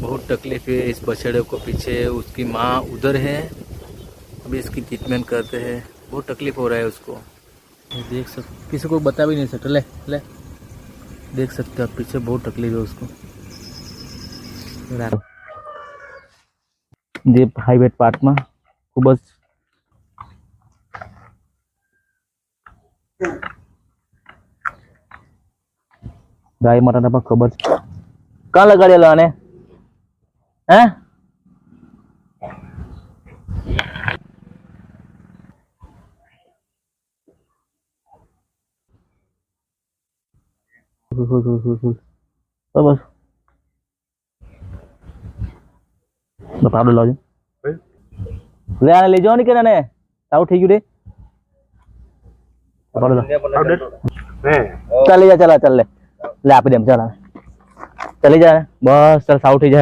बहुत तकलीफ है इस बछड़े को। पीछे उसकी माँ उधर है, अभी इसकी ट्रीटमेंट करते हैं। बहुत तकलीफ हो रहा है उसको। देख सकते, किसी को बता भी नहीं सकते। ले ले देख सकते हो आप, पीछे बहुत तकलीफ है उसको। જે પ્રાઇવેટ પાર્ટમાં ખૂબ જ ગાય માતાને પણ ખબર છે. કાં લગાડેલો આને? હે બસ બતાડો લાવજો. લે આને લઈ જાઓ ને કે ને સાવ થઈ ગયું રે. ચાલ લઈ જા, ચાલ ચાલ લે લે આપી દે. ચાલ ચાલી જાય બસ. ચાલ સાવ થઈ જાય.